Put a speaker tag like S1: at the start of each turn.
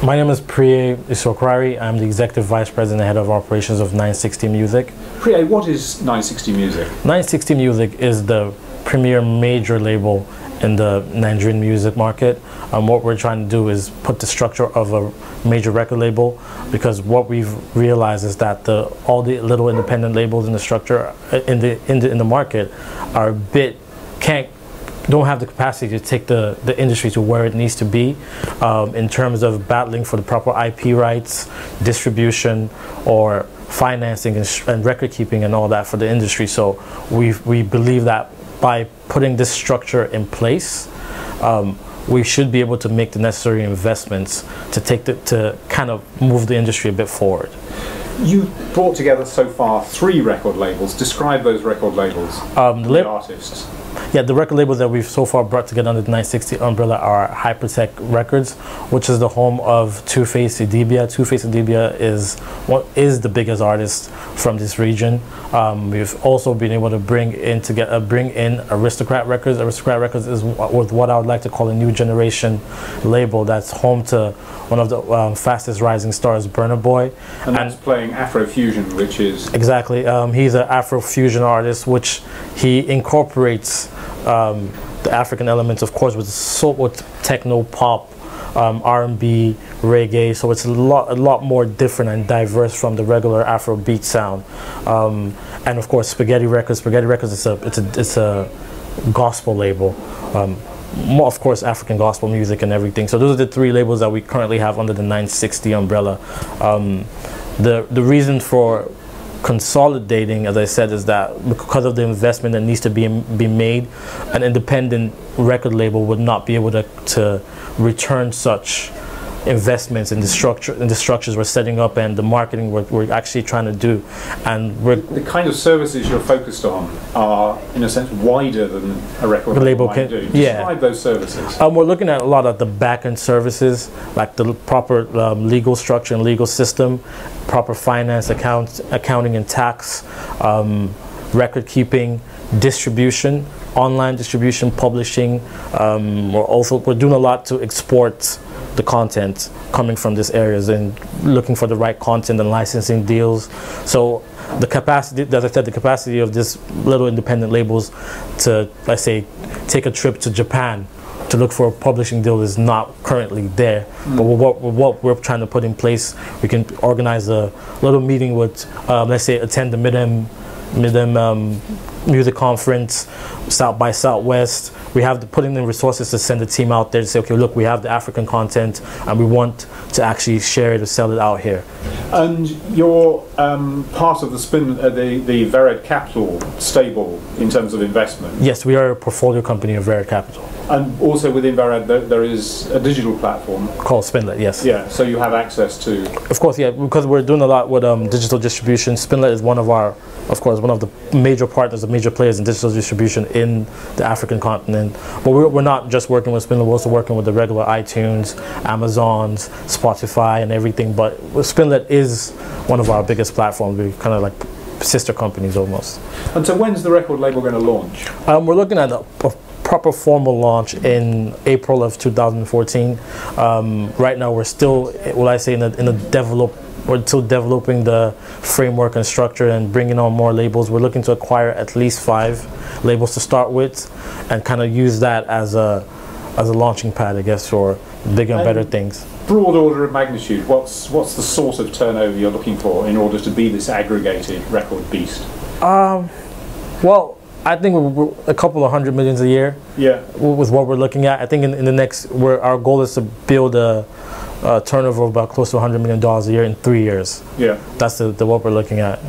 S1: My name is Piriye Isokrari. I'm the Executive Vice President and Head of Operations of 960 Music.
S2: Piriye, what is 960 Music?
S1: 960 Music is the premier major label in the Nigerian music market. What we're trying to do is put the structure of a major record label, because what we've realized is that all the little independent labels in the structure in the market are a bit don't have the capacity to take the industry to where it needs to be in terms of battling for the proper IP rights, distribution, or financing and record keeping and all that for the industry. So we believe that by putting this structure in place, we should be able to make the necessary investments to kind of move the industry a bit forward.
S2: You brought together so far 3 record labels. Describe those record labels, the artists.
S1: Yeah, the record labels that we've so far brought together under the 960 umbrella are Hypertech Records, which is the home of Two-Face Idibia. Two-Face Idibia is the biggest artist from this region. We've also been able to bring in Aristocrat Records. Aristocrat Records is what I would like to call a new generation label that's home to one of the fastest rising stars, Burna Boy.
S2: And that's playing Afrofusion, which is...
S1: Exactly. He's an Afrofusion artist, which he incorporates the African elements, of course, with techno, pop, R&B, reggae. So it's a lot more different and diverse from the regular Afrobeat sound. And of course, Spaghetti Records. Spaghetti Records it's a gospel label. More, of course, African gospel music and everything. So those are the 3 labels that we currently have under the 960 umbrella. The reason for consolidating, as I said, is that because of the investment that needs to be made, an independent record label would not be able to return such investments in the structures we're setting up and the marketing we're actually trying to do. And the
S2: kind of services you're focused on are, in a sense, wider than a record label might do. Describe those services.
S1: We're looking at a lot of the back-end services, like the proper legal structure and legal system, proper finance, accounting and tax, record keeping, distribution, online distribution, publishing. We're doing a lot to export the content coming from these areas and looking for the right content and licensing deals. So the capacity, as I said, the capacity of these little independent labels to, let's say, take a trip to Japan to look for a publishing deal is not currently there. But what we're trying to put in place, we can organize a little meeting with, let's say, attend the Mid-Am music conference, South by Southwest. We have to put in the resources to send a team out there to say, okay, look, we have the African content and we want to actually share it or sell it out here.
S2: And you're part of the Verad Capital stable in terms of investment?
S1: Yes, we are a portfolio company of Verad Capital.
S2: And also within Verad, there is a digital platform
S1: called Spinlet. Yes.
S2: Yeah. So you have access to.
S1: Of course, yeah, because we're doing a lot with digital distribution. Spinlet is one of the major partners, the major players in digital distribution in the African continent. But we're not just working with Spinlet. We're also working with the regular iTunes, Amazons, Spotify, and everything. But Spinlet is one of our biggest platforms. We're kind of like sister companies almost.
S2: And so, when's the record label going to launch?
S1: We're looking at a proper formal launch in April of 2014. Right now we're still, we're still developing the framework and structure and bringing on more labels. We're looking to acquire at least 5 labels to start with and kind of use that as a launching pad, I guess, for bigger and better things.
S2: Broad order of magnitude, what's the sort of turnover you're looking for in order to be this aggregated record beast?
S1: Well, I think we're a couple of $100 million a year.
S2: Yeah.
S1: With what we're looking at. I think in the next, our goal is to build a turnover of about close to $100 million a year in 3 years.
S2: Yeah.
S1: That's what we're looking at.